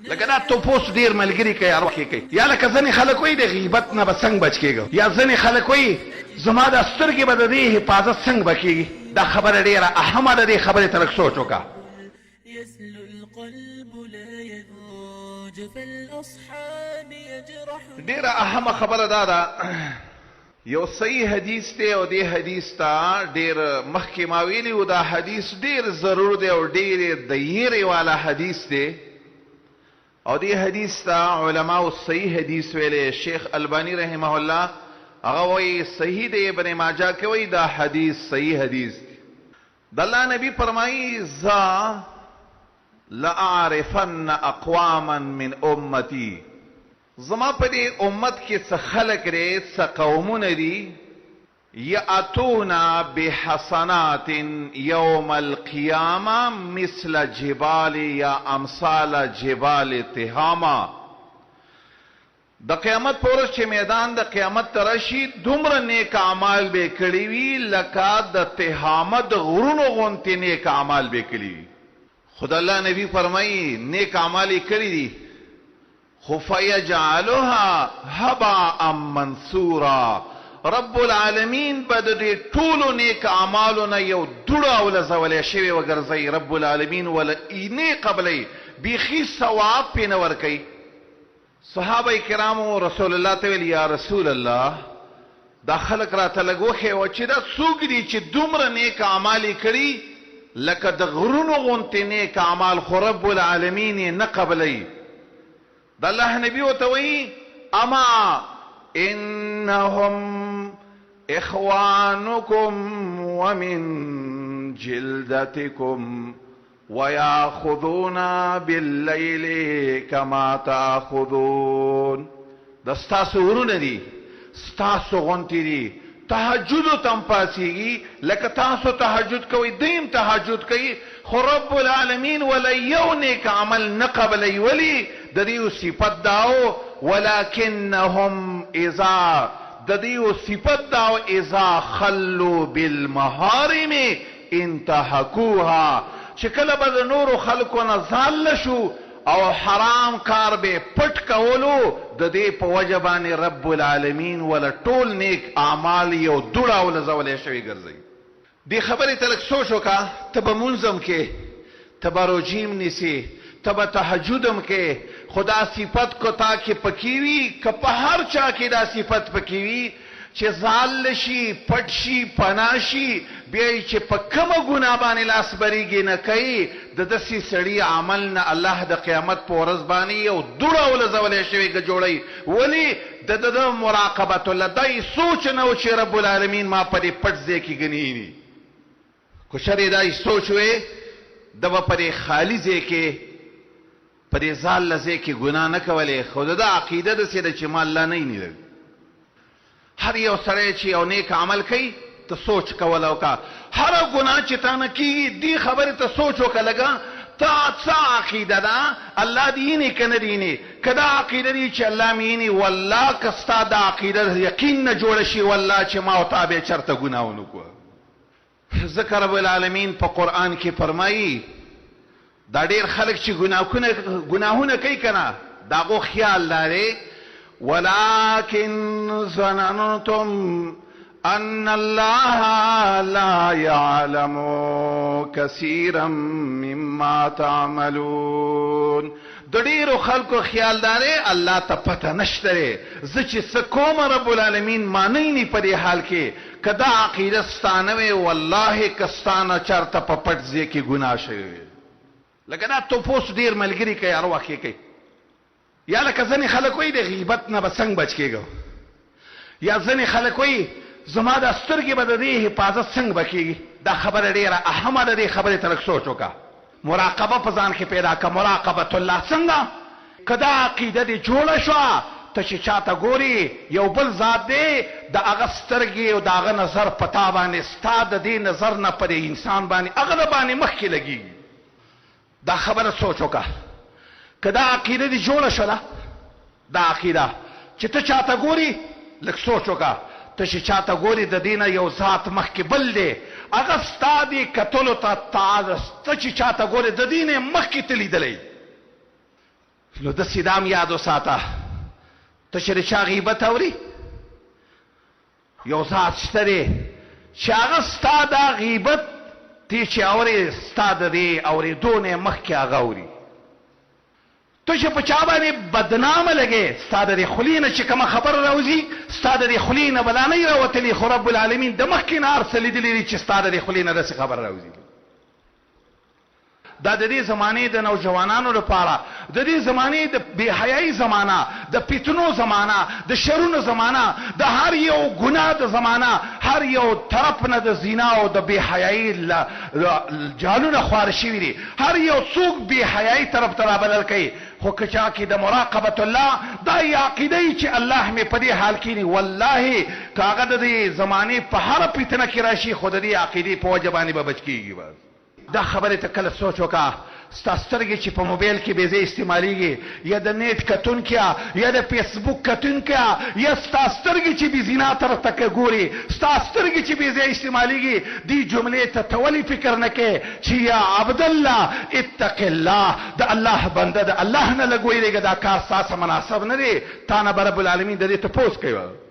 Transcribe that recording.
لکه دا توپوس ډیر ملګری کوي اروا کوي یا لکه ځنې خلک وایي د غیبت نه به څنګه بچ کېږو یا ځنې خلک وایي زما د سترګې به د دې حفاظت څنګه به کېږي دا خبره ډیره اهمه ده دې خبرې ته لږ سوچ وکړه ډیره اهمه خبره دا ده یو صحیح حدیث دی او دې حدیث ته ډیر مخکې ما ویلي و دا حدیث ډیر ضرور دی او ډیر د یېرې والا حدیث دی او دې حدیث ته علماء صحیح حدیث ویلې شیخ البانی رحمه الله هغه وایي صحیح دی ابن ماجه کې وایي دا حدیث صحیح حدیث دی د الله نبی فرمایي ذا لأعرفن اقواما من امتی زما په دې امت کې څه خلک لري څه قومونه دي یاتونا بحسنات یوم القیامه مثل جبال یا امثال جبال تهامه د قیامت پر ورځ چې میدان د قیامت ته راشي دومره نیک اعمال به کړي وي لکه د تهامه د غرونو غونتې نیک اعمال به کړي وي خدای الله نبی فرمایي نیک اعمال یې کړي دي خو فیجعلها هباء منثورا رب العالمین به د دې ټولو نیک اعمالونه یو دوړه ولزولی شوې وګرځوي رب العالمین وله اینې قبلی بیخي ثواب پې نه ورکوي صحابه کرامو رسول الله ته ویل یا رسول الله دا خلک راته لږ وښیوه چې دا څوک دي چې دومره نیک اعمال یې کړي لکه د غرونو غونتې نیک اعمال خو رب العالمین یې نه قبلی د الله نبی ورته وایي اما انهم اخوانكم ومن جلدتكم وياخذون بالليل كما تاخذون دا ستاسو ورونه دي ستاسو غونتی دي تهجد تم پاسیږي لکه تاسو تهجد کوي دیم تهجد کوي خو رب العالمین ولا یو نیک عمل نه قبلوي ولي د دې صفت داو ولكنهم اذا د دې صفت داو اذا خلوا بالمحارم انتهكوها چې کله به د نورو خلکو نه ځان شو او حرام کار به پټ کولو د دې په وجه باندې رب العالمین ولا ټول نیک اعمال یو دوړه ولزولی شوي ګرځوي دې خبرې ته لږ سوچ وکړه ته به منظم کې ته به روجیم نیسي ته به تهجدم کې خدا صفت کو تا کې پکې وي که په هر چا کې دا صفت پکې وي چې ځال شي پټ شي پناه شي بیا چې په کومه ګناه باندې لاس بریږي نه کوي د داسې سړي عمل نه الله د قیامت په ورځ باندې یو دوړه ولزولی شوې جوړوي ولې د مراقبت الله دای سوچ نه و چې رب العالمین ما په دې پټ ځای کې ګنیني کو شرې دای سوچ وې د به په دې خالي ځای کې په دې ځال لځای کې ګناه نه کولی خو د عقیده داسې ده چې ما الله نه یې هر یو سړی چې یو نیک عمل کوي ته سوچ کول وکړه هره ګناه چې تا نه کېږي دې خبرې ته سوچ وکړه لږه تا څه عقیده ده الله دې یینې که نه دې یینې که دا عقیده دي چې الله مې یینې والله که ستا دا عقیده یقین نه جوړه شي والله چې ما او تا بیا چېرته ګناه ونه کړو ځکه رب العالمین په قرآن کې فرمایي دا ډېر خلک چې ګناهونه کوي که نه د هغو خیال لري ولكن ظننتم ان الله لا يعلم كثيرا مما تعملون د ډیرو خلکو خیال داري الله ته پته نشته زه چې څه کوم رب العالمین مانی نه په دې حال کې کدا عقیده ستانه وي والله کستانه چرته په پټ ځای کې ګناه شوی لکه دا توپوس ډیر ملګری کوي هر وخت کوي یا لکه ځنې خلک وایي د غیبت نه به څنګه بچ کېږو یا ځنې خلک وایي زما د سترګې به د دې حفاظت څنګه به کېږي دا خبره ډیره اهمه ده دې خبرې ته لږ سوچ وکړه مراقبه په ځان کې پیدا کړه مراقبت الله څنګه که دا عقیده دې جوړه شوه ته چې چاته ګوري یو بل ذات دی د هغه سترګې او د هغه نظر په تا باندې ستا د دې نظر نه په دې انسان باندې هغه د باندې مخکې لګېږي دا خبره سوچ وکړه که دا عقیده دې جوړه شوله دا عقیده چې ته چاته ګوري لږ سوچ وکړه ته چې چاته ګوري د دې نه یو ذات مخکې بل دی هغه ستا دې کتلو ته ته چې چاته ګوري د دې نه مخکې ته لیدلی نو د سیدام یاد وساته ته چې د چا غیبت اوري یو ذات شته دی چې هغه ستا دا غیبت تی چې اوري ستا د دې اورېدو نه مخکې هغه اوري ته چې په چا باندې بدنامه لګې ستا د دې خولې نه چې کومه خبره راوځي ستا د دې خولې نه بلا نه راوتلي خو رب العالمین د مخکې نه هر څه لیدلي دي چې ستا د دې خولې نه داسې خبره راوځي دا د دې زمانې د نوجوانانو لپاره د دې زمانې د بې حیايي زمانہ د فتنو زمانہ د شرونو زمانہ د هر یو ګناه د زمانہ هر یو طرف نه د زنا او د بې حیايي جالونه خوار شوي دي هر یو څوک بې حیايي طرف ته رابلل کوي خو که چا کې د مراقبت الله دا یې عقیده ای چې الله مې په دې حال کې ني والله که هغه د دې زمانې په هر فتنه کې راشي خو د دې عقیدې په وجه باندې به بچ کېږي بس دا خبره ته کله سوچ وکړه ستا سترګې چې په موبایل کې بې ځای استعمالیږي یا د نیټ کتونکیا یا د فیسبوک کتونکیا یا ستا سترګې چې بې زنا طرف ته ګوري ستا سترګې چې بې ځای استعمالیږي دې جملې ته ته ولې فکر نه کوې چې یا عبدالله اتق الله د الله بنده د الله نه لږ ویرېږه دا کار ستاسو مناسب نه دی تا نه به رب العالمین د دې تپوس کوي